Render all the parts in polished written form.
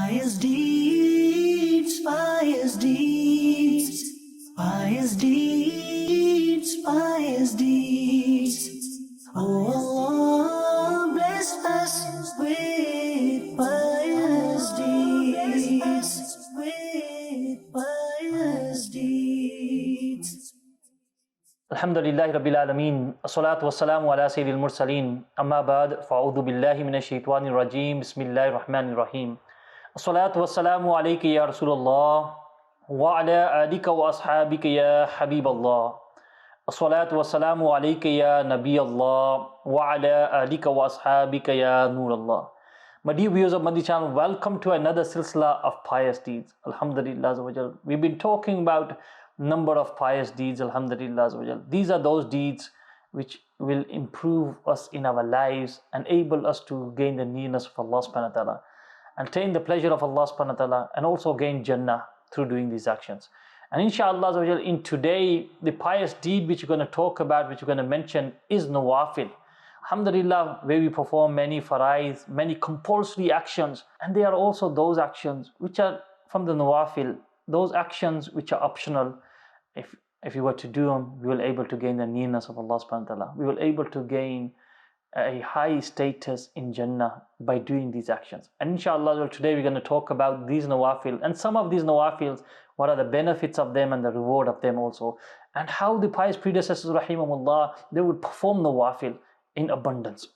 Pious deeds, pious deeds, pious deeds, pious deeds. Oh Allah, bless us with pious deeds, with pious deeds. Alhamdulillahi Rabbil Alameen. As-salatu was-salamu ala Sayyidil Mursaleen. Amma ba'd, fa'udhu billahi minash shaitwanir rajim. Bismillahir Rahmanir Rahim. As-salatu was-salamu alayka ya Rasulullah wa ala alika wa ashabika ya Habiballah. As-salatu was-salamu alayka ya Nabi Allah wa ala alika wa ashabika ya Nurullah. My dear viewers of Madani Channel, welcome to another silsila of pious deeds. Alhamdulillah. We've been talking about number of pious deeds. Alhamdulillah. These are those deeds which will improve us in our lives, enable us to gain the nearness of Allah subhanahu wa ta'ala, attain the pleasure of Allah subhanahu wa ta'ala, and also gain Jannah through doing these actions. And inshallah, in today, the pious deed which we're going to talk about, which we're going to mention, is Nawafil. Alhamdulillah, where we perform many farais, many compulsory actions, and there are also those actions which are from the Nawafil, those actions which are optional. If you were to do them, we will able to gain the nearness of Allah subhanahu wa ta'ala. We will able to gain a high status in Jannah by doing these actions. And inshallah, today we're going to talk about these Nawafil and some of these Nawafils, what are the benefits of them and the reward of them also, and how the pious predecessors, rahimahumullah, they would perform Nawafil in abundance.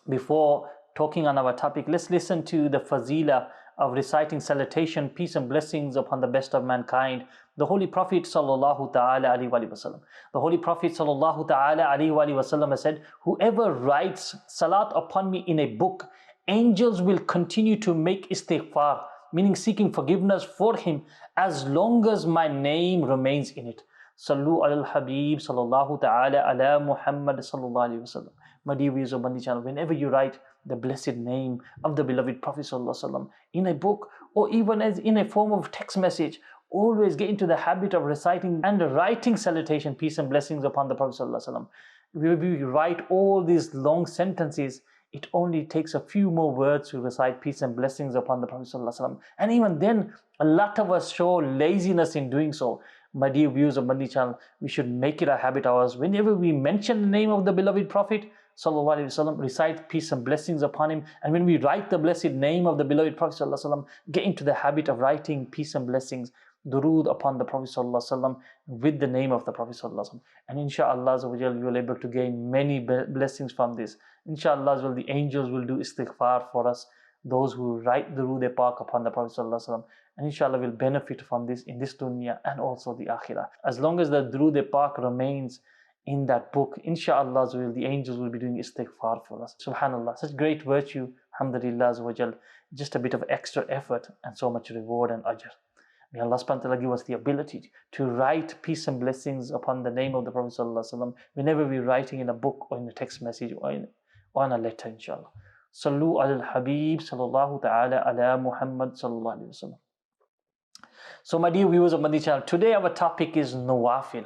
Before talking on our topic, let's listen to the fazila of reciting salutation, peace and blessings upon the best of mankind, the Holy Prophet sallallahu ta'ala alayhi wa sallam. The Holy Prophet sallallahu ta'ala alayhi wa sallam has said, whoever writes salat upon me in a book, angels will continue to make istighfar, meaning seeking forgiveness for him, as long as my name remains in it. Sallu al Habib sallallahu ta'ala ala Muhammad sallallahu alayhi wa sallam. My dear viewers of Madani Channel, whenever you write the blessed name of the beloved Prophet sallallahu alaihi wasallam in a book or even as in a form of text message, always get into the habit of reciting and writing salutation, peace and blessings upon the Prophet sallallahu alaihi wasallam. If we write all these long sentences, it only takes a few more words to recite peace and blessings upon the Prophet sallallahu alaihi wasallam. And even then, a lot of us show laziness in doing so. My dear viewers of Madani Channel, we should make it a habit of ours. Whenever we mention the name of the beloved Prophet sallallahu alaihi wasallam, recite peace and blessings upon him. And when we write the blessed name of the beloved Prophet sallallahu alaihi wasallam, get into the habit of writing peace and blessings, durood upon the Prophet sallallahu alaihi wasallam with the name of the Prophet sallallahu alaihi wasallam. And inshallah you will able to gain many blessings from this. Inshallah the angels will do istighfar for us, those who write durood-e-pak upon the Prophet sallallahu alaihi wasallam. And inshallah will benefit from this in this dunya and also the akhirah. As long as the durood-e-pak remains in that book, inshallah the angels will be doing istighfar for us. Subhanallah, such great virtue. Alhamdulillah, just a bit of extra effort and so much reward and ajr. May Allah subhanahu wa ta'ala give us the ability to write peace and blessings upon the name of the Prophet sallallahu alaihi wasallam whenever we're writing in a book or in a text message or in a letter, inshallah. Sallu al Habib sallallahu ta'ala ala Muhammad sallallahu alaihi wasallam. So my dear viewers of Madani Channel, today our topic is Nawafil.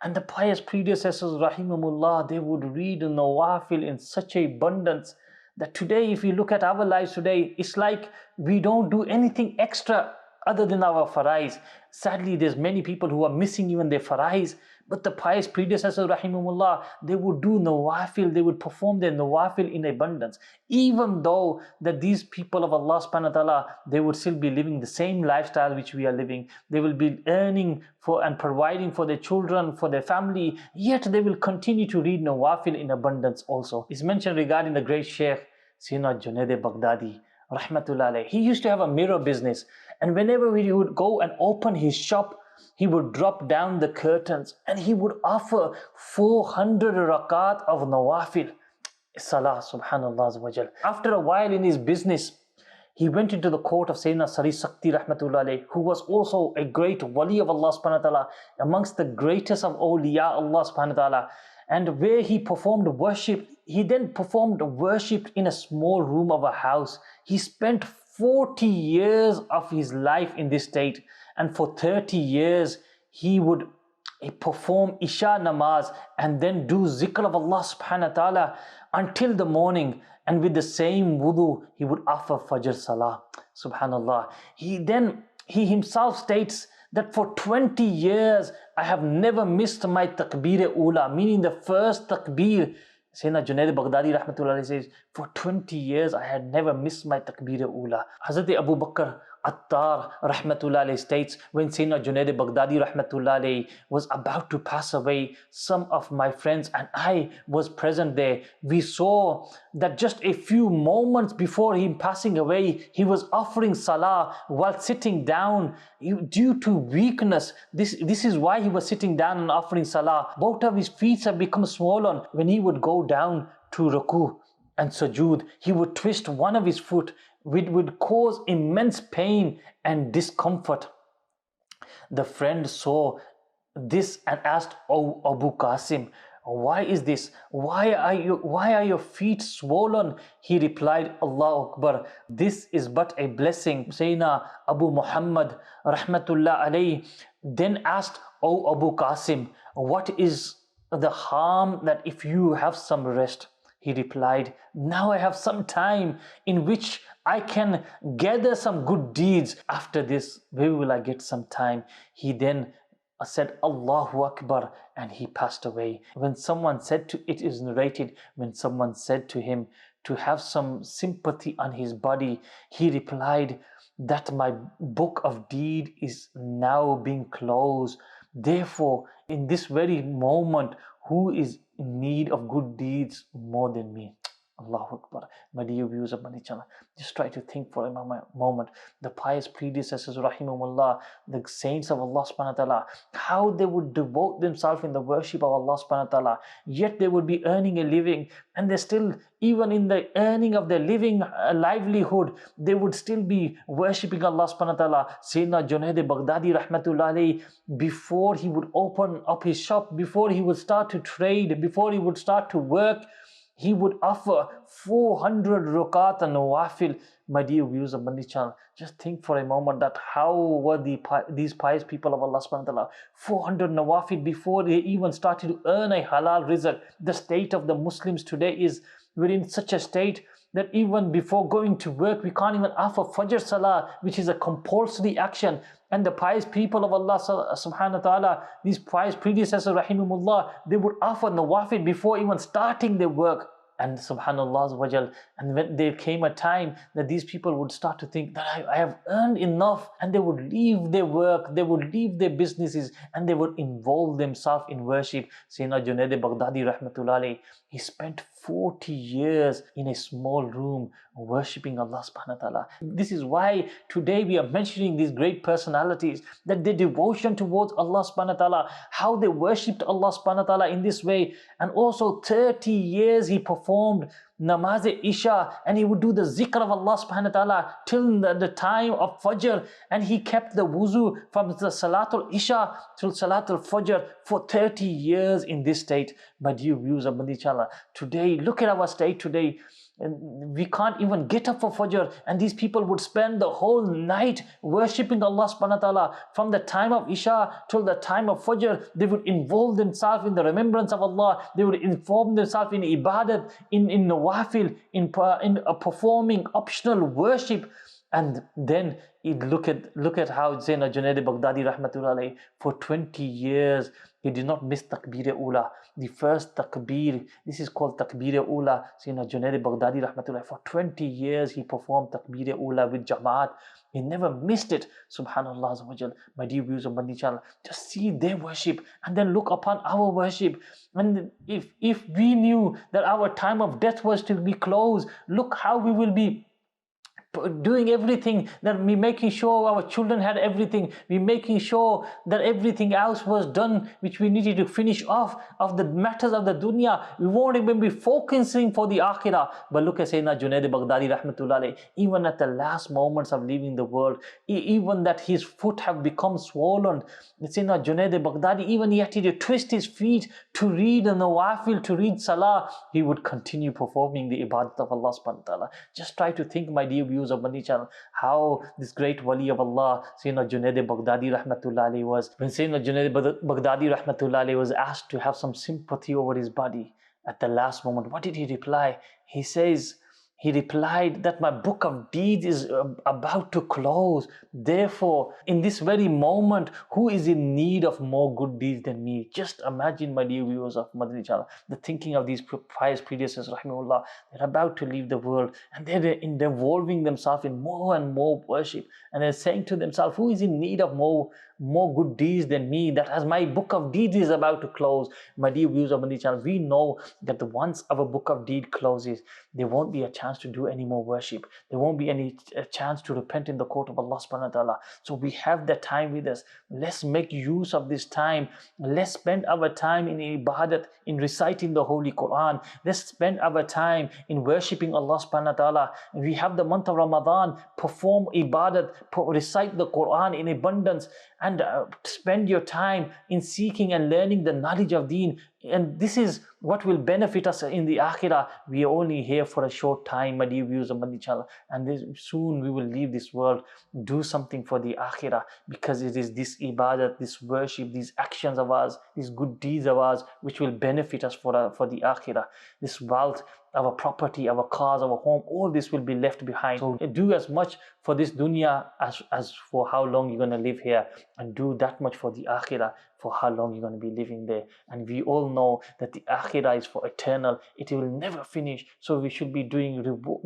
And the pious predecessors, rahimahumullah, they would read Nawafil in such abundance that today, if you look at our lives today, it's like we don't do anything extra other than our farais. Sadly, there's many people who are missing even their farais. But the pious predecessors, rahimahumullah, they would do Nawafil, they would perform their Nawafil in abundance. Even though that these people of Allah subhanahu wa ta'ala, they would still be living the same lifestyle which we are living. They will be earning for and providing for their children, for their family, yet they will continue to read Nawafil in abundance also. It's mentioned regarding the great Sheikh Sayyidina Junaid Baghdadi, rahmatullah alayhi. He used to have a mirror business, and whenever he would go and open his shop, he would drop down the curtains and he would offer 400 rakat of Nawafil Salah, subhanallah. After a while in his business, he went into the court of Sayyidina Sari Sakti rahmatullah alayhi, who was also a great wali of Allah subhanahu wa ta'ala, amongst the greatest of awliya Allah subhanahu wa ta'ala. And where he performed worship, he then performed worship in a small room of a house. He spent 40 years of his life in this state, and for 30 years he would perform Isha namaz and then do zikr of Allah subhanahu wa ta'ala until the morning. and with the same wudu, he would offer Fajr Salah. Subhanallah. He himself states that for 20 years, I have never missed my takbir-e-ula, meaning the first takbir. Sayyidina Junaid Baghdadi rahmatullah says, for 20 years I had never missed my takbir-e-ula. Hazrat Abu Bakr Attar rahmatullah states, when Sayyidina Junaid Baghdadi rahmatullah was about to pass away, some of my friends and I was present there. We saw that just a few moments before him passing away, he was offering salah while sitting down due to weakness. This is why he was sitting down and offering salah. Both of his feet have become swollen. When he would go down to ruku and sujood, he would twist one of his foot, which would cause immense pain and discomfort. The friend saw this and asked, "Oh, Abu Qasim, why is this? Why are your feet swollen?" He replied, "Allahu Akbar, this is but a blessing." Sayyidina Abu Muhammad rahmatullah alayhi then asked, "Oh Abu Qasim, what is the harm that if you have some rest?" He replied, "Now I have some time in which I can gather some good deeds. After this, where will I get some time?" He then said, "Allahu Akbar," and he passed away. When someone said to, it is narrated, when someone said to him to have some sympathy on his body, he replied that my book of deed is now being closed. Therefore, in this very moment, who is in need of good deeds more than me? Allahu Akbar. My dear viewers of Madani Channel, just try to think for a moment. The pious predecessors, rahimahumullah, the saints of Allah subhanahu wa ta'ala, how they would devote themselves in the worship of Allah subhanahu wa ta'ala, yet they would be earning a living, and they still, even in the earning of their living livelihood, they would still be worshipping Allah subhanahu wa ta'ala. Sayyidina Junaid Baghdadi rahmatullah alayhi, before he would open up his shop, before he would start to trade, before he would start to work, he would offer 400 rakat and Nawafil. My dear viewers of Madani Channel, just think for a moment that how were these pious people of Allah subhanahu wa ta'ala, 400 Nawafil before they even started to earn a halal rizq. The state of the Muslims today is, we're in such a state that even before going to work, we can't even offer Fajr Salah, which is a compulsory action. And the pious people of Allah subhanahu wa ta'ala, these pious predecessors, rahimahumullah, they would offer Nawafil before even starting their work. And subhanallah, and when there came a time that these people would start to think that I have earned enough, and they would leave their work, they would leave their businesses, and they would involve themselves in worship. Sayyidina Junaid Baghdadi rahmatullah alayhi, he spent 40 years in a small room worshipping Allah subhanahu wa ta'ala. This is why today we are mentioning these great personalities, that their devotion towards Allah subhanahu wa ta'ala, how they worshipped Allah subhanahu wa ta'ala in this way. And also 30 years he performed namaz-e-isha, and he would do the zikr of Allah subhanahu wa ta'ala till the time of Fajr, and he kept the wuzu from the Salatul Isha till Salatul Fajr for 30 years in this state. My dear viewers of Madani Channel, today, look at our state today. We can't even get up for Fajr, and these people would spend the whole night worshipping Allah subhanahu wa ta'ala. From the time of Isha till the time of Fajr, they would involve themselves in the remembrance of Allah. They would inform themselves in ibadat, in nawafil, in performing optional worship. And then look at how Sayyidina Junaid Baghdadi rahmatullah alayhi, for 20 years he did not miss takbir-e-ula. The first takbir, this is called takbir-e-ula. Sayyidina Junaid Baghdadi rahmatullah, for 20 years he performed takbir-e-ula with jamaat. He never missed it. Subhanallah. My dear viewers of Madani Channel, just see their worship and then look upon our worship. And if we knew that our time of death was to be close, look how we will be doing everything, that we making sure our children had everything, we making sure that everything else was done which we needed to finish off of the matters of the dunya. We won't even be focusing for the akhirah. But look at Sayyidina Junaid Baghdadi rahmatullah alayhi, even at the last moments of leaving the world, even that his foot have become swollen, Sayyidina Junaid Baghdadi, even he had to twist his feet to read the Nawafil, to read Salah, he would continue performing the ibadat of Allah subhanahu wa ta'ala. Just try to think, my dear viewers of Madani Channel, how this great wali of Allah, Sayyidina Junaid Baghdadi rahmatullah alayhi, was. When Sayyidina Junaid Baghdadi rahmatullah alayhi was asked to have some sympathy over his body at the last moment, what did he reply? He says He replied that my book of deeds is about to close. Therefore, in this very moment, who is in need of more good deeds than me? Just imagine, my dear viewers of Madani Channel, the thinking of these pious predecessors, rahimahullah. They're about to leave the world and they're involving themselves in more and more worship. And they're saying to themselves, who is in need of more good deeds than me? That as my book of deeds is about to close. My dear viewers of Madani Channel, we know that once our book of deed closes, there won't be a chance to do any more worship. There won't be any chance to repent in the court of Allah subhanahu wa ta'ala. So we have that time with us. Let's make use of this time. Let's spend our time in ibadat, in reciting the Holy Quran. Let's spend our time in worshipping Allah subhanahu wa ta'ala. We have the month of Ramadan. Perform ibadat, recite the Quran in abundance, and spend your time in seeking and learning the knowledge of deen. And this is what will benefit us in the akhirah. We are only here for a short time, my dear viewers of Madani Channel, and soon we will leave this world. Do something for the akhirah, because it is this ibadat, this worship, these actions of ours, these good deeds of ours, which will benefit us for the akhirah. This wealth, our property, our cars, our home, all this will be left behind. So do as much for this dunya as for how long you're going to live here, and do that much for the akhirah, for how long you're going to be living there. And we all know that the akhirah is for eternal. It will never finish. So we should be doing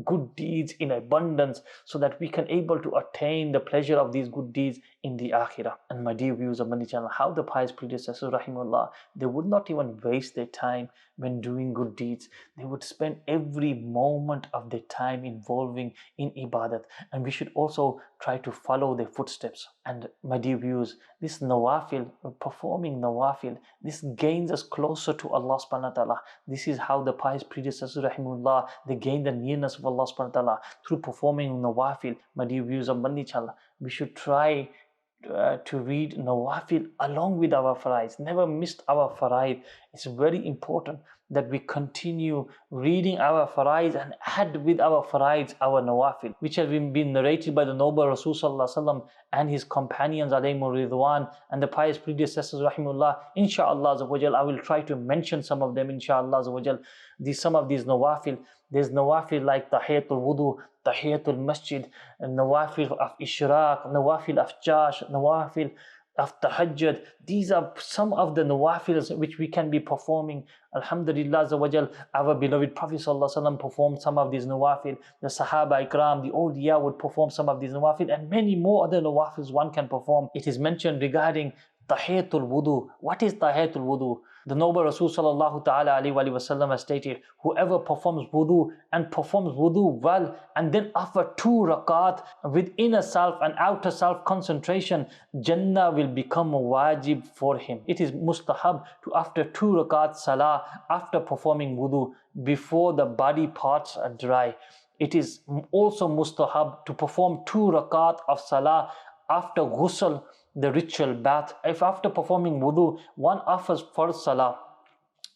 good deeds in abundance, so that we can able to attain the pleasure of these good deeds in the akhirah. And my dear viewers of Madani Channel, how the pious predecessors, rahimahullah, they would not even waste their time when doing good deeds. They would spend every moment of their time involving in ibadat. And we should also try to follow their footsteps. And my dear viewers, this nawafil, performing nawafil, this gains us closer to Allah subhanahu wa ta'ala. This is how the pious predecessors, rahimahullah, they gain the nearness of Allah subhanahu wa ta'ala through performing nawafil. My dear viewers of Madani Channel, we should try to read Nawafil along with our faraids. Never miss our faraid. It's very important that we continue reading our faraids and add with our faraids our Nawafil, which have been narrated by the noble Rasul Sallallahu Alaihi Wasallam and his companions alayhimur ridwan and the pious predecessors rahimullah. Insha'Allah, I will try to mention some of them, insha'Allah. Some of these Nawafil. There's Nawafil like Tahiyatul Wudu, Tahiyatul Masjid, Nawafil of Ishraq, Nawafil of Jash, Nawafil of Tahajjud. These are some of the Nawafils which we can be performing. Alhamdulillah, our beloved Prophet ﷺ performed some of these Nawafil. The Sahaba Ikram, the awliya would perform some of these Nawafil, and many more other Nawafils one can perform. It is mentioned regarding Tahiyatul Wudu. What is Tahiyatul Wudu? The noble Rasul sallallahu ta'ala alayhi wa sallam has stated, whoever performs wudu and performs wudu well and then after 2 rakat with inner self and outer self concentration, Jannah will become a wajib for him. It is mustahab to after 2 rakat salah, after performing wudu, before the body parts are dry. It is also mustahab to perform 2 rakat of salah after ghusl, the ritual bath. If after performing wudu, one offers for salah,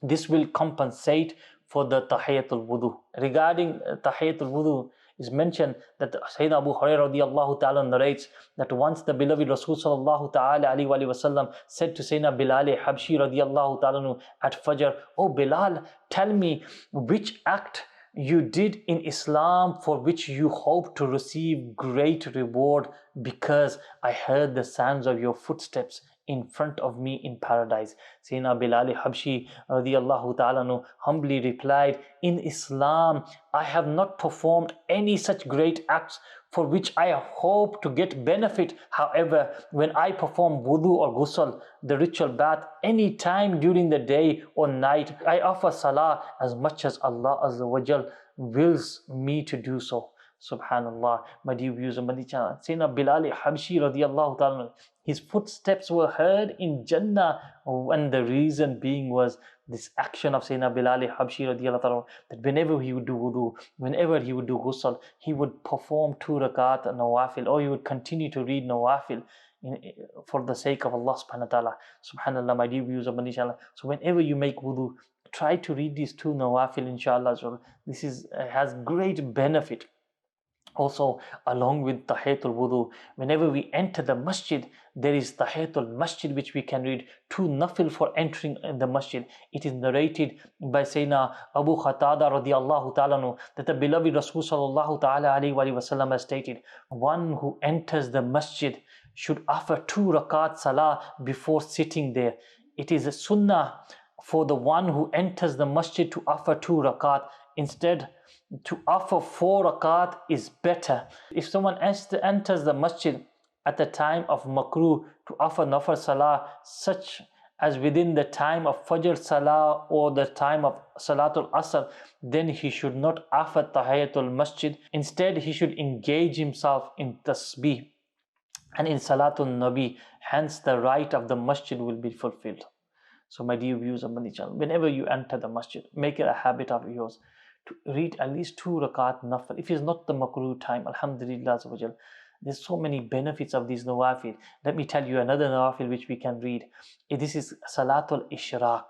this will compensate for the tahiyatul wudu. Regarding tahiyatul wudu, is mentioned that Sayyidina Abu Hurairah radiallahu ta'ala narrates that once the beloved Rasul sallallahu ta'ala alayhi wa sallam said to Sayyidina Bilal Habshi radiallahu ta'ala at Fajr, "Oh Bilal, tell me which act you did in Islam for which you hope to receive great reward, because I heard the sounds of your footsteps in front of me in paradise." Sayyidina Bilal Habshi radiallahu ta'ala humbly replied, "In Islam, I have not performed any such great acts for which I hope to get benefit. However, when I perform wudu or ghusl, the ritual bath, any time during the day or night, I offer salah as much as Allah Azza wa Jal wills me to do so." Subhanallah, my dear viewers of Madani Channel, Sayyidina Bilal Habshi radiallahu ta'ala, his footsteps were heard in Jannah, and the reason being was this action of Sayyidina Bilal Habshi radiallahu ta'ala, that whenever he would do wudu, whenever he would do ghusl, he would perform 2 rakat nawafil, or he would continue to read nawafil for the sake of Allah subhanahu wa ta'ala. Subhanallah, my dear viewers of Madani Channel. So whenever you make wudu, try to read these 2 nawafil, inshallah. So this has great benefit. Also, along with Tahiyatul Wudu, whenever we enter the masjid, there is Tahiyatul Masjid which we can read, two nafil for entering the masjid. It is narrated by Sayyidina Abu Qatada radiallahu ta'ala anhu that the beloved Rasul sallallahu ta'ala alayhi wa sallam has stated, one who enters the masjid should offer 2 rakat salah before sitting there. It is a sunnah for the one who enters the masjid to offer 2 rakat. Instead, to offer 4 rakat is better. If someone enters the masjid at the time of makruh to offer nafar salah, such as within the time of Fajr Salah or the time of Salatul Asr, then he should not offer Tahiyatul Masjid. Instead, he should engage himself in Tasbih and in Salatul Nabi. Hence, the right of the masjid will be fulfilled. So, my dear viewers of Madani Channel, whenever you enter the masjid, make it a habit of yours to read at least 2 rakat nafil. If it's not the makruh time, alhamdulillah, there's so many benefits of these nawafil. Let me tell you another nawafil which we can read. This is Salatul Ishraq.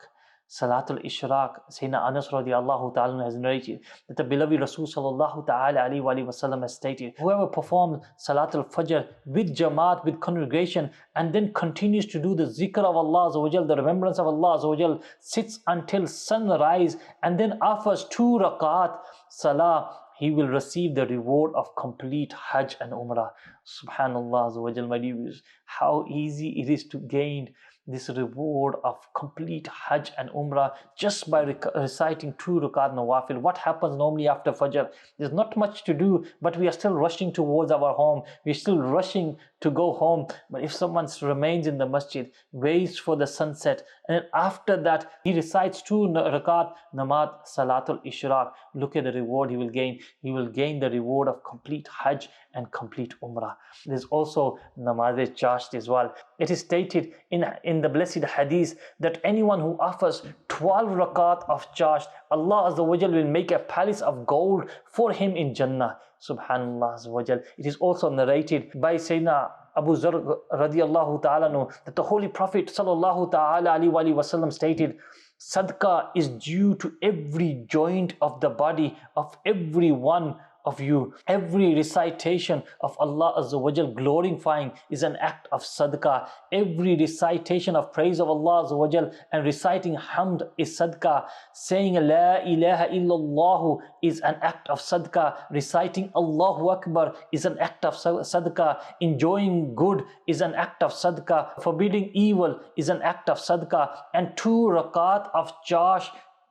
Salatul Ishraq, Sayyidina Anas radiallahu ta'ala has narrated that the beloved Rasul sallallahu ta'ala alayhi wa sallam has stated, whoever performs Salatul Fajr with Jamaat, with congregation, and then continues to do the zikr of Allah, the remembrance of Allah, sits until sunrise, and then offers 2 rakat salah, he will receive the reward of complete Hajj and Umrah. Subhanallah, my dear viewers, how easy it is to gain this reward of complete Hajj and Umrah just by reciting 2 rakat Nawafil. What happens normally after Fajr? There's not much to do, but we are still rushing towards our home. We're still rushing to go home. But if someone remains in the masjid, waits for the sunset, and then after that he recites 2 rakat Namaz Salatul Ishraq, look at the reward he will gain. He will gain the reward of complete Hajj and complete Umrah. There's also Namaz Chasht as well. It is stated in the blessed hadith that anyone who offers 12 rakat of Chasht, Allah Azza wa Jal will make a palace of gold for him in Jannah. Subhanallah Azza wa Jal. It is also narrated by Sayyidina Abu Zar radiallahu ta'ala anhu that the Holy Prophet sallallahu ta'ala alayhi wa sallam stated, Sadaqah is due to every joint of the body of every one of you. Every recitation of Allah Azza wa Jal glorifying is an act of sadaqah. Every recitation of praise of Allah Azza wa Jal and reciting hamd is sadaqah. Saying La ilaha illallah is an act of sadaqah. Reciting Allahu Akbar is an act of sadaqah. Enjoying good is an act of sadaqah. Forbidding evil is an act of sadaqah. And 2 rakat of Chash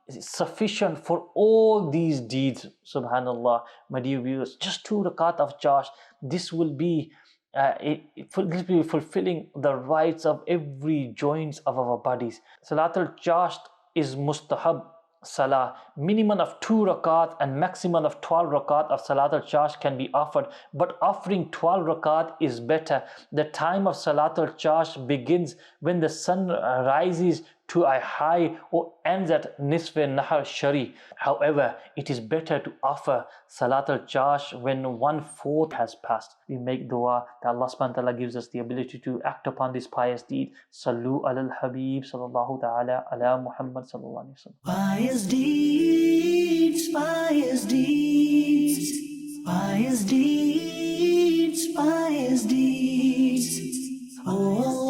is sufficient for all these deeds. Subhanallah, my dear viewers, just 2 rakat of Chash, this will be fulfilling the rights of every joints of our bodies. Salatul Chash is mustahab salah. Minimum of 2 rakat and maximum of 12 rakat of Salatul Chash can be offered, but offering 12 rakat is better. The time of Salatul Chash begins when the sun rises to a high or ends at Nisf Nahar Shari. However, it is better to offer Salatul Chash when 1/4 has passed. We make dua that Allah subhanahu wa ta'ala gives us the ability to act upon this pious deed. Sallu alal Habib sallallahu ta'ala ala Muhammad sallallahu alayhi wa sallam. Pious deeds, pious deeds, pious deeds, pious deeds. Oh